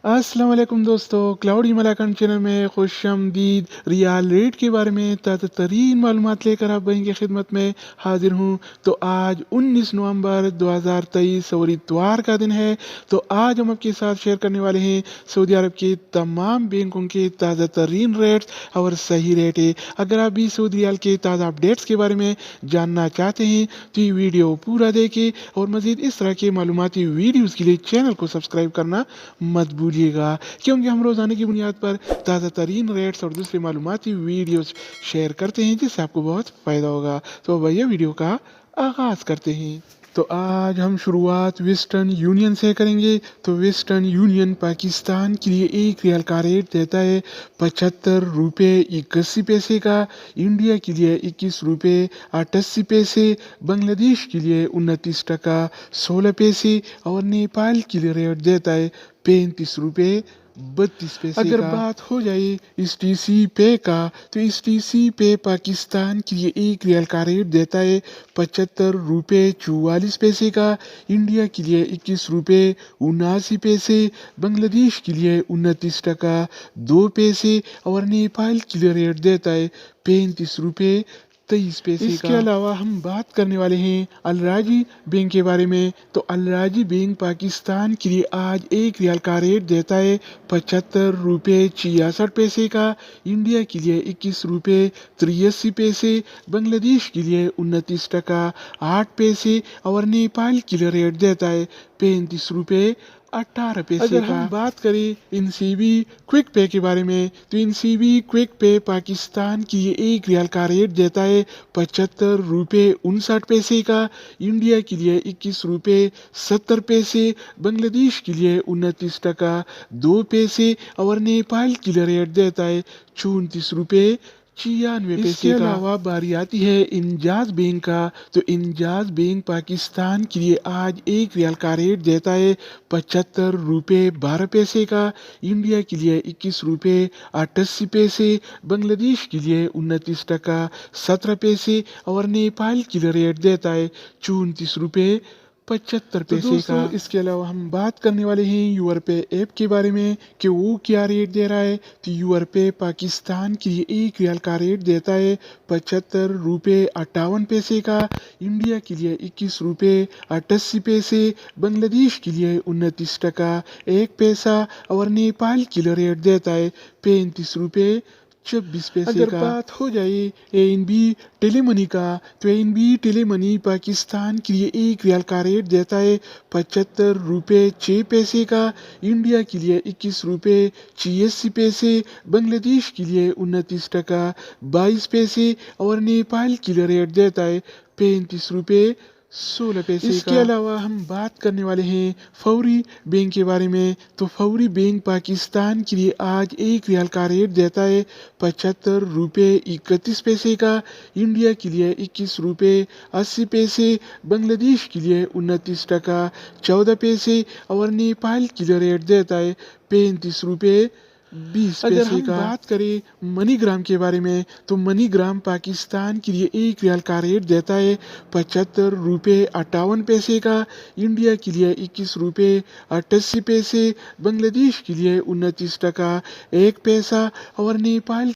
अस्सलाम वालेकुम दोस्तों, क्लाउडी मलाकन चैनल में खुश आमदीद। रियाल रेट के बारे में ताज़ा तरीन मालूमात लेकर आप भाई की खिदमत में हाजिर हूँ। तो आज 19 नवंबर 2023 और इतवार का दिन है। तो आज हम आपके साथ शेयर करने वाले हैं सऊदी अरब के तमाम बैंकों के ताज़ा तरीन रेट्स और सही रेट है। अगर आप भी सऊदी रियाल के ताज़ा अपडेट्स के बारे में जानना चाहते हैं तो ये वीडियो पूरा देखें और मज़ीद इस तरह के मालूमाती वीडियोज़ के लिए चैनल को सब्सक्राइब करना मत भूलिएगा, क्योंकि हम रोज़ाना की बुनियाद पर ताज़ा तरीन रेट्स और दूसरी मालूमाती वीडियोस शेयर करते हैं जिससे आपको बहुत फ़ायदा होगा। तो भैया वीडियो का आगाज़ करते हैं। तो आज हम शुरुआत वेस्टर्न यूनियन से करेंगे। तो वेस्टर्न यूनियन पाकिस्तान के लिए एक रियाल का रेट देता है 75 रुपये 81 पैसे का, इंडिया के लिए 21 रुपये 88 पैसे, बांग्लादेश के लिए 29 टका 16 पैसे और नेपाल के लिए रेट देता है 35 रुपये 32 पैसे अगर बात हो जाए इस टीसी पे का, तो इस टीसी पे पाकिस्तान के लिए एक रियाल का रेट देता है 75 रुपये 44 पैसे का, इंडिया के लिए 21 रुपये 79 पैसे, बांग्लादेश के लिए 29 टका 2 पैसे और नेपाल के लिए रेट देता है 35 रुपये 23 पैसे का। इसके अलावा हम बात करने वाले हैं अलराजी बैंक के बारे में। तो अलराजी बैंक पाकिस्तान के लिए आज एक रियाल का रेट देता है 75 रुपये 66 पैसे का, इंडिया के लिए 21 रुपये 83 पैसे, बांग्लादेश के लिए 29 टका 8 पैसे और नेपाल के लिए रेट देता है 35 रुपये 18 पैसे अगर हम बात करें इनसीबी क्विक पे के बारे में, तो इनसीबी क्विक पे पाकिस्तान के लिए एक रियाल का रेट देता है 75 रुपये 59 पैसे का, इंडिया के लिए 21 रुपये 70 पैसे, बांग्लादेश के लिए 29 टका 2 पैसे और नेपाल के लिए रेट देता है 34 रुपये 96 पैसे इसके अलावा बारी आती है इंजाज बैंक का। तो इंजाज बैंक पाकिस्तान के लिए आज एक रियाल का रेट देता है 75 रुपये 12 पैसे का, इंडिया के लिए 21 रुपये 88 पैसे, बांग्लादेश के लिए 29 टका 17 पैसे और नेपाल के लिए रेट देता है 34 रुपये 75 पैसे का। इसके अलावा हम बात करने वाले हैं यूर पे ऐप के बारे में कि वो क्या रेट दे रहा है। तो यूर पे पाकिस्तान के लिए एक रियाल का रेट देता है 75 रुपये 58 पैसे का, इंडिया के लिए 21 रुपये 88 पैसे, बांग्लादेश के लिए 29 टका 1 पैसा और नेपाल के लिए रेट देता है 35 रुपये 26 पैसे अगर का। बात हो जाए एएनबी टेलीमनी का, तो एएनबी टेलीमनी पाकिस्तान के लिए एक रियाल का रेट देता है 75 रुपये 6 पैसे का, इंडिया के लिए 21 रुपये 86 पैसे, बांग्लादेश के लिए 29 टका 22 पैसे और नेपाल के लिए रेट देता है 35 रुपये 16 पैसे इसके अलावा हम बात करने वाले हैं फौरी बैंक के बारे में। तो फौरी बैंक पाकिस्तान के लिए आज एक रियाल का रेट देता है 75 रुपये 31 पैसे का, इंडिया के लिए 21 रुपये 80 पैसे, बांग्लादेश के लिए 29 टका 14 पैसे और नेपाल के लिए रेट देता है 35 रुपये 20 पैसे अगर हम बात करें मनीग्राम के बारे में, तो मनीग्राम पाकिस्तान के लिए एक रियाल का रेट देता है 75 रुपये 58 पैसे का, इंडिया के लिए 21 रुपये 88 पैसे, बांग्लादेश के लिए 29 टका 1 पैसा और नेपाल